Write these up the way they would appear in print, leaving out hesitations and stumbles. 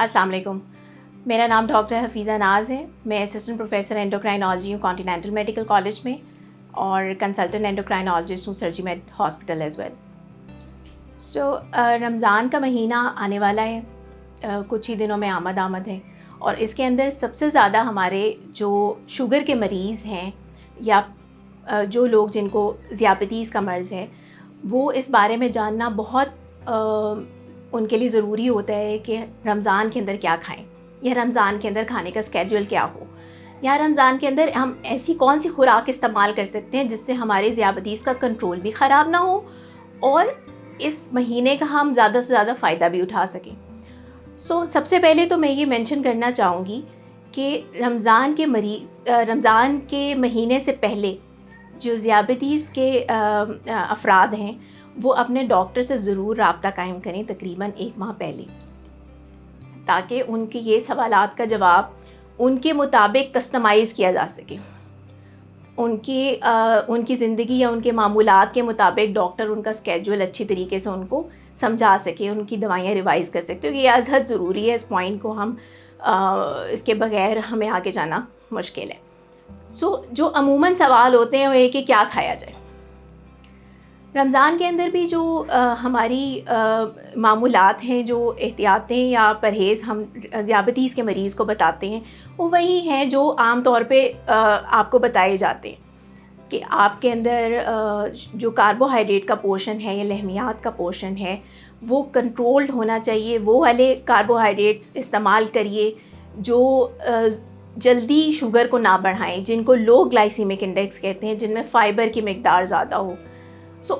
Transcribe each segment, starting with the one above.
अस्सलाम वालेकुम। मेरा नाम डॉक्टर हफीज़ा नाज है। मैं असिस्टेंट प्रोफेसर एंडोक्राइनोलॉजी हूँ कॉन्टिनेंटल मेडिकल कॉलेज में और कंसल्टेंट एंडोक्राइनोलॉजिस्ट हूँ सर्जीमेड हॉस्पिटल एज़ वेल। रमज़ान का महीना आने वाला है, कुछ ही दिनों में आमद है और इसके अंदर सबसे ज़्यादा हमारे जो शुगर के मरीज़ हैं या जो लोग जिनको ज़ियाबतीस का मर्ज़ है, वो इस बारे में जानना बहुत उनके लिए ज़रूरी होता है कि रमज़ान के अंदर क्या खाएं या रमज़ान के अंदर खाने का स्केड्यूल क्या हो, या रमज़ान के अंदर हम ऐसी कौन सी खुराक इस्तेमाल कर सकते हैं जिससे हमारे ज़ियाबतीस का कंट्रोल भी ख़राब ना हो और इस महीने का हम ज़्यादा से ज़्यादा फ़ायदा भी उठा सकें। सबसे पहले तो मैं ये मेंशन करना चाहूँगी कि रमज़ान के महीने से पहले जो ज़ियाबतीस के अफराद हैं वो अपने डॉक्टर से ज़रूर रब्ता कायम करें तकरीबन 1 माह पहले, ताकि उनके ये सवालात का जवाब उनके मुताबिक कस्टमाइज़ किया जा सके। उनकी ज़िंदगी या उनके मामूलात के मुताबिक डॉक्टर उनका स्केड्यूल अच्छी तरीके से उनको समझा सके, उनकी दवाइयाँ रिवाइज़ कर सकते हो। ये अज़हद ज़रूरी है, इस पॉइंट को हम इसके बगैर हमें आगे जाना मुश्किल है। जो अमूमन सवाल होते हैं वो ये कि क्या खाया जाए। रमज़ान के अंदर भी जो हमारी मामूलात हैं, जो एहतियातें या परहेज़ हम ज़ियाबतीस के मरीज़ को बताते हैं, वो वही हैं जो आम तौर पे आपको बताए जाते हैं कि आपके अंदर जो कार्बोहाइड्रेट का पोर्शन है या लहमियात का पोर्शन है वो कंट्रोल्ड होना चाहिए। वो वाले कार्बोहाइड्रेट्स इस्तेमाल करिए जो जल्दी शुगर को ना बढ़ाएं, जिनको लो ग्लाइसीमिक इंडेक्स कहते हैं, जिनमें फ़ाइबर की मिकदार ज़्यादा हो।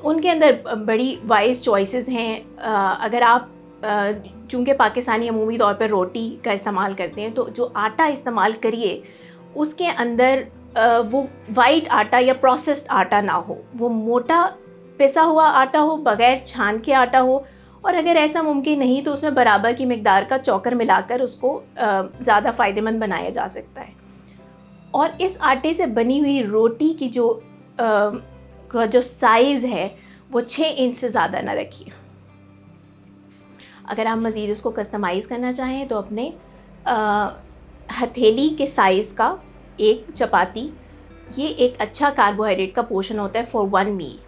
उनके अंदर बड़ी वाइज चॉइसेस हैं। अगर आप चूँकि पाकिस्तानी अमूमी तौर पर रोटी का इस्तेमाल करते हैं, तो जो आटा इस्तेमाल करिए उसके अंदर वो वाइट आटा या प्रोसेस्ड आटा ना हो, वो मोटा पिसा हुआ आटा हो, बग़ैर छान के आटा हो, और अगर ऐसा मुमकिन नहीं तो उसमें बराबर की मिकदार का चोकर मिलाकर उसको ज़्यादा फ़ायदेमंद बनाया जा सकता है। और इस आटे से बनी हुई रोटी की जो साइज़ है वो 6 इंच से ज़्यादा ना रखिए। अगर आप मज़ीद उसको कस्टमाइज़ करना चाहें तो अपने हथेली के साइज़ का एक चपाती, ये एक अच्छा कार्बोहाइड्रेट का पोर्शन होता है फॉर 1 मील।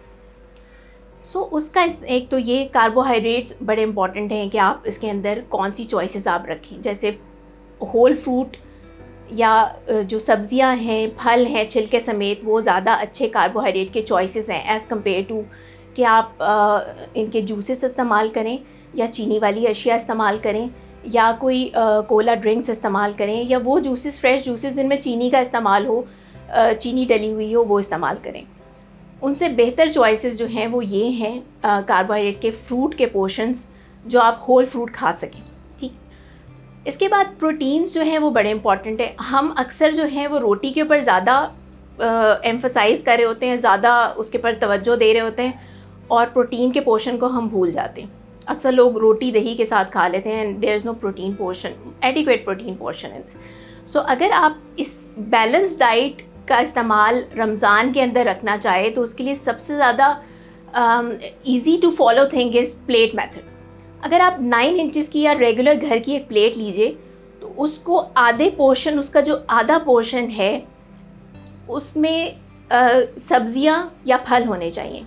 उसका एक तो ये कार्बोहाइड्रेट्स बड़े इंपॉर्टेंट हैं कि आप इसके अंदर कौन सी चॉइसेस आप रखें, जैसे होल फ्रूट या जो सब्ज़ियां हैं, फल हैं छिलके समेत, वो ज़्यादा अच्छे कार्बोहाइड्रेट के चॉइसेस हैं एज़ कम्पेयर टू कि आप इनके जूसेस इस्तेमाल करें या चीनी वाली अशिया इस्तेमाल करें या कोई कोला ड्रिंक्स इस्तेमाल करें या वो जूसेस, फ्रेश जूसेस जिनमें चीनी का इस्तेमाल हो, चीनी डली हुई हो, वो इस्तेमाल करें। उनसे बेहतर चॉइसेस जो हैं वो ये हैं कार्बोहाइड्रेट के फ्रूट के पोर्शंस जो आप होल फ्रूट खा सकें। ठीक, इसके बाद प्रोटीन्स जो हैं वो बड़े इंपॉर्टेंट हैं। हम अक्सर जो हैं वो रोटी के ऊपर ज़्यादा एम्फसाइज़ कर रहे होते हैं, ज़्यादा उसके ऊपर तवज्जो दे रहे होते हैं और प्रोटीन के पोर्शन को हम भूल जाते हैं। अक्सर लोग रोटी दही के साथ खा लेते हैं and there is no protein portion, adequate protein portion in this. अगर आप इस बैलेंस डाइट का इस्तेमाल रमज़ान के अंदर रखना चाहे तो उसके लिए सबसे ज़्यादा easy to follow thing is plate method. अगर आप 9 इंचेस की या रेगुलर घर की एक प्लेट लीजिए तो उसको आधे पोर्शन, उसका जो आधा पोर्शन है उसमें सब्ज़ियाँ या फल होने चाहिए,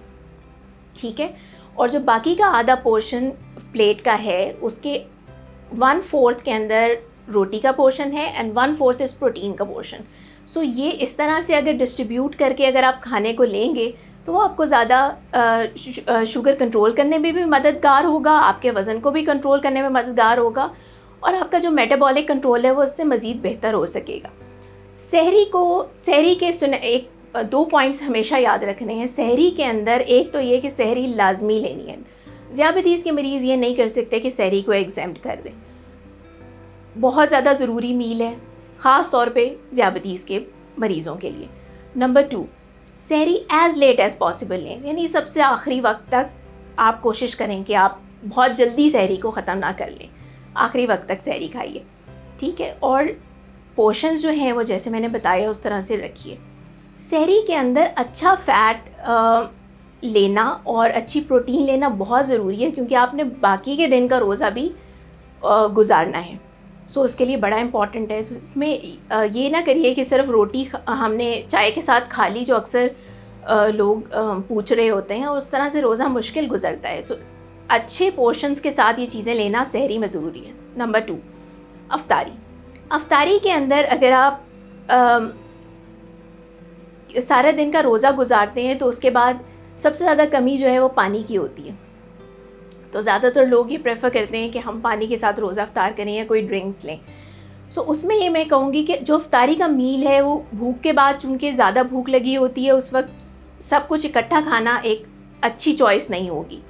ठीक है, और जो बाकी का आधा पोर्शन प्लेट का है उसके 1/4 के अंदर रोटी का पोर्शन है एंड 1/4 इज़ प्रोटीन का पोर्शन। ये इस तरह से अगर डिस्ट्रीब्यूट करके अगर आप खाने को लेंगे तो वो आपको ज़्यादा शुगर कंट्रोल करने में भी मददगार होगा, आपके वज़न को भी कंट्रोल करने में मददगार होगा और आपका जो मेटाबॉलिक कंट्रोल है वो उससे मज़ीद बेहतर हो सकेगा। सहरी के 2 पॉइंट्स हमेशा याद रखने हैं। सहरी के अंदर एक तो ये कि सहरी लाजमी लेनी है। ज़ियाबतीस के मरीज़ ये नहीं कर सकते कि सहरी को एग्जेम्प्ट कर दें, बहुत ज़्यादा ज़रूरी मील है ख़ास तौर पे ज़ियाबतीस के मरीज़ों के लिए। नंबर 2, सहरी एज़ लेट एज़ पॉसिबल लें, यानी सबसे आखिरी वक्त तक आप कोशिश करें कि आप बहुत जल्दी सहरी को ख़त्म ना कर लें, आखिरी वक्त तक सहरी खाइए, ठीक है। और पोर्शंस जो हैं वो जैसे मैंने बताया उस तरह से रखिए। सहरी के अंदर अच्छा फ़ैट लेना और अच्छी प्रोटीन लेना बहुत ज़रूरी है क्योंकि आपने बाकी के दिन का रोज़ा भी गुजारना है। सो उसके लिए बड़ा इम्पॉर्टेंट है। तो इसमें ये ना करिए कि सिर्फ रोटी हमने चाय के साथ खा ली, जो अक्सर लोग पूछ रहे होते हैं, और उस तरह से रोज़ा मुश्किल गुजरता है। तो अच्छे पोर्शंस के साथ ये चीज़ें लेना सहरी में ज़रूरी है। नंबर 2, अफ्तारी। अफ्तारी के अंदर अगर आप सारा दिन का रोज़ा गुजारते हैं तो उसके बाद सबसे ज़्यादा कमी जो है वो पानी की होती है। तो ज़्यादातर लोग ये प्रेफर करते हैं कि हम पानी के साथ रोज़ा अफ्तार करें या कोई ड्रिंक्स लें। सो उसमें ये मैं कहूँगी कि जो अफ्तारी का मील है वो भूख के बाद, चूँकि ज़्यादा भूख लगी होती है, उस वक्त सब कुछ इकट्ठा खाना एक अच्छी चॉइस नहीं होगी।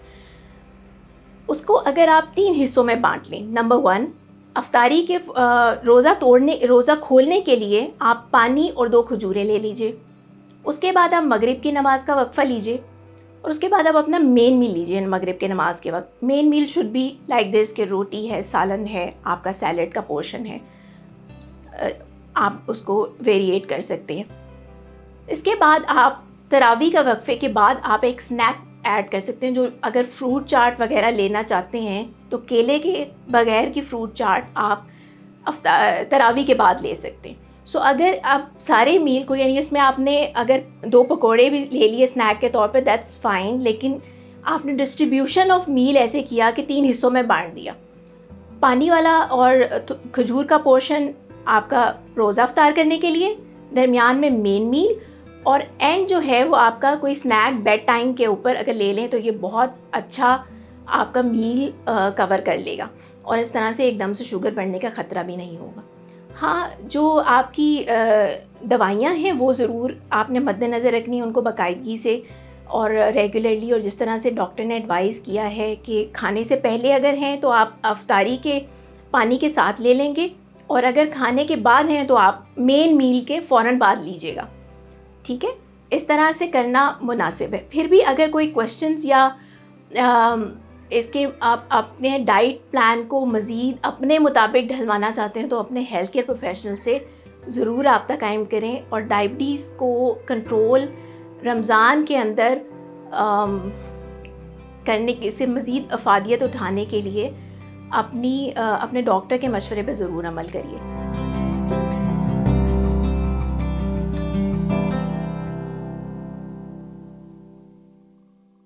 उसको अगर आप 3 हिस्सों में बांट लें। नंबर 1, अफ्तारी के रोज़ा खोलने के लिए आप पानी और 2 खजूरें ले लीजिए। उसके बाद आप मगरिब की नमाज़ का वक्फ़ा लीजिए, और उसके बाद आप अपना मेन मील लीजिए मगरिब के नमाज़ के वक्त। Main meal should be like this कि रोटी है, सालन है, आपका सैलड का पोर्शन है, आप उसको वेरिएट कर सकते हैं। इसके बाद आप तरावी का वक्फ़े के बाद आप एक स्नैक ऐड कर सकते हैं। जो अगर फ्रूट चाट वगैरह लेना चाहते हैं तो केले के बगैर की फ्रूट चाट आप तरावी के बाद ले सकते हैं। सो अगर आप सारे मील को, यानी इसमें आपने अगर 2 पकौड़े भी ले लिए स्नैक के तौर पे, दैट्स फाइन, लेकिन आपने डिस्ट्रीब्यूशन ऑफ मील ऐसे किया कि 3 हिस्सों में बांट दिया। पानी वाला और खजूर का पोर्शन आपका रोज़ा अफ्तार करने के लिए, दरमियान में मेन मील, और एंड जो है वो आपका कोई स्नैक बेड टाइम के ऊपर अगर ले लें तो ये बहुत अच्छा आपका मील कवर कर लेगा, और इस तरह से एकदम से शुगर बढ़ने का ख़तरा भी नहीं होगा। हाँ, जो आपकी दवाइयाँ हैं वो ज़रूर आपने मद्देनज़र रखनी है, उनको बाकायदगी से और रेगुलरली, और जिस तरह से डॉक्टर ने एडवाइस किया है कि खाने से पहले अगर हैं तो आप अफ्तारी के पानी के साथ ले लेंगे, और अगर खाने के बाद हैं तो आप मेन मील के फ़ौरन बाद लीजिएगा। ठीक है, इस तरह से करना मुनासिब है। फिर भी अगर कोई क्वेश्चंस या इसके आप अपने डाइट प्लान को मज़ीद अपने मुताबिक ढलवाना चाहते हैं तो अपने हेल्थ केयर प्रोफेशनल से ज़रूर रब्ता कायम करें, और डायबिटीज़ को कंट्रोल रमज़ान के अंदर करने के से मज़ीद अफादियत उठाने के लिए अपने डॉक्टर के मशवरे पर ज़रूर अमल करिए।